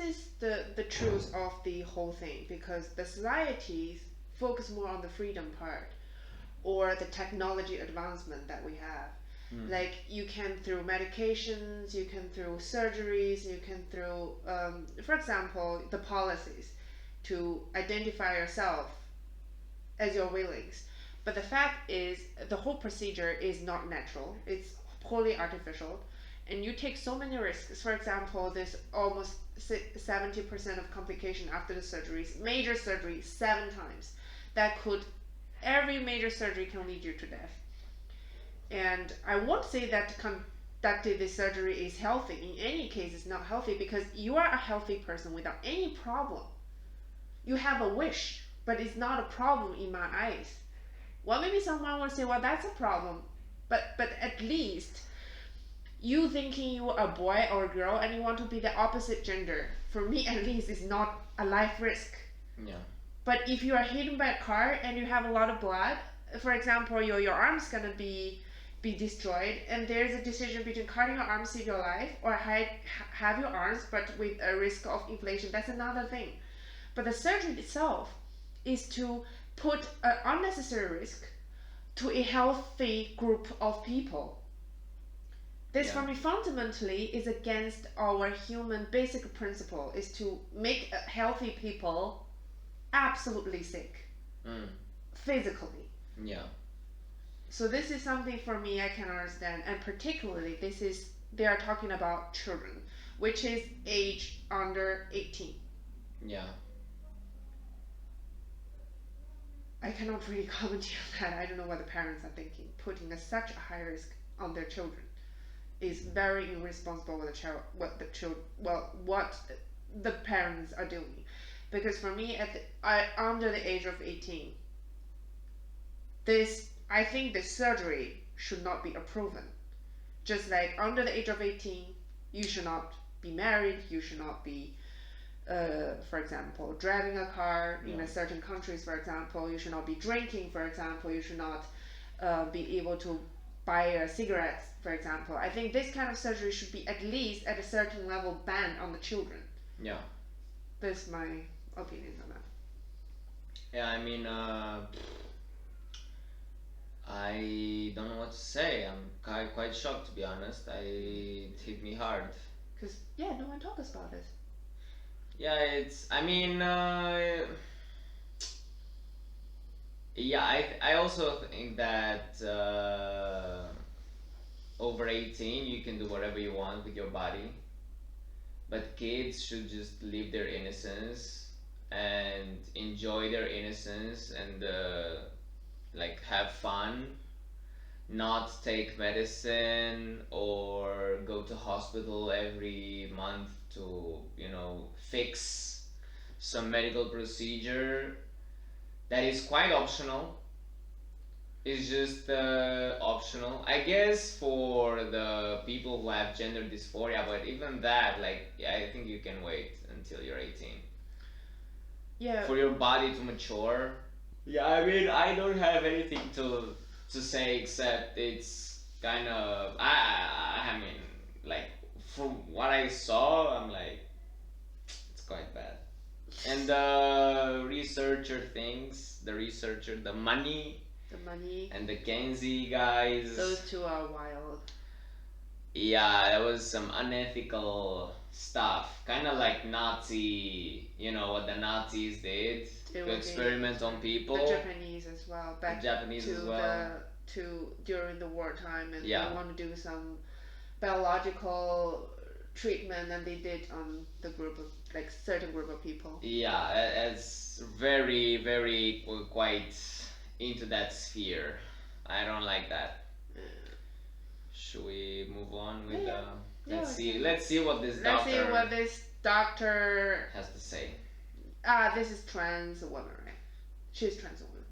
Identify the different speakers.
Speaker 1: is the truth of the whole thing, because the societies focus more on the freedom part or the technology advancement that we have. Like you can through medications, you can through surgeries, you can through, for example, the policies to identify yourself as your willings. But the fact is, the whole procedure is not natural. It's wholly artificial, and you take so many risks. For example, there's almost 70% of complication after the surgeries, major surgery 7 times. That could, every major surgery can lead you to death. And I won't say that conducting this surgery is healthy. In any case, it's not healthy, because you are a healthy person without any problem. You have a wish, but it's not a problem in my eyes. Well, maybe someone will say, well, that's a problem. But at least you thinking you are a boy or a girl and you want to be the opposite gender, for me at least, is not a life risk.
Speaker 2: Yeah.
Speaker 1: But if you are hit by a car and you have a lot of blood, for example, your arm's gonna be destroyed, and there's a decision between cutting your arm, save your life, or have your arms but with a risk of inflation. That's another thing. But the surgery itself is to put an unnecessary risk to a healthy group of people. This, for me, fundamentally is against our human basic principle, is to make healthy people absolutely sick, physically.
Speaker 2: Yeah.
Speaker 1: So this is something for me I can understand, and particularly they are talking about children, which is age under 18.
Speaker 2: Yeah.
Speaker 1: I cannot really comment on that. I don't know what the parents are thinking. Putting such a high risk on their children is very irresponsible with what the parents are doing. Because for me, under the age of 18, I think the surgery should not be approved. Just like under the age of 18, you should not be married, you should not be, for example, driving a car in a certain countries, for example, you should not be drinking, for example, you should not be able to buy cigarettes, for example. I think this kind of surgery should be at least at a certain level banned on the children.
Speaker 2: Yeah.
Speaker 1: That's my opinion on that.
Speaker 2: Yeah, I mean, I don't know what to say. I'm quite shocked, to be honest. It hit me hard.
Speaker 1: Because, no one talks about it.
Speaker 2: Yeah, I mean, yeah, I also think that over 18 you can do whatever you want with your body, but kids should just live their innocence and enjoy their innocence and like have fun, not take medicine or go to hospital every month to, fix some medical procedure that is quite optional. It's just optional, I guess, for the people who have gender dysphoria, but even that, I think you can wait until you're 18.
Speaker 1: Yeah.
Speaker 2: For your body to mature. Yeah, I mean, I don't have anything to say except it's kind of, I mean, like, from what I saw, I'm like, it's quite bad. And the money, and the Kenzie guys.
Speaker 1: Those two are wild.
Speaker 2: Yeah, that was some unethical stuff. Kind of like Nazi, what the Nazis did to experiment on people.
Speaker 1: The Japanese as well. During the wartime, and they want to do some biological treatment, and they did on the group of certain group of people.
Speaker 2: Yeah, it's very, very quite into that sphere. I don't like that. Should we move on with let's see what this doctor
Speaker 1: has
Speaker 2: to say.
Speaker 1: This is trans woman, right? She's trans woman.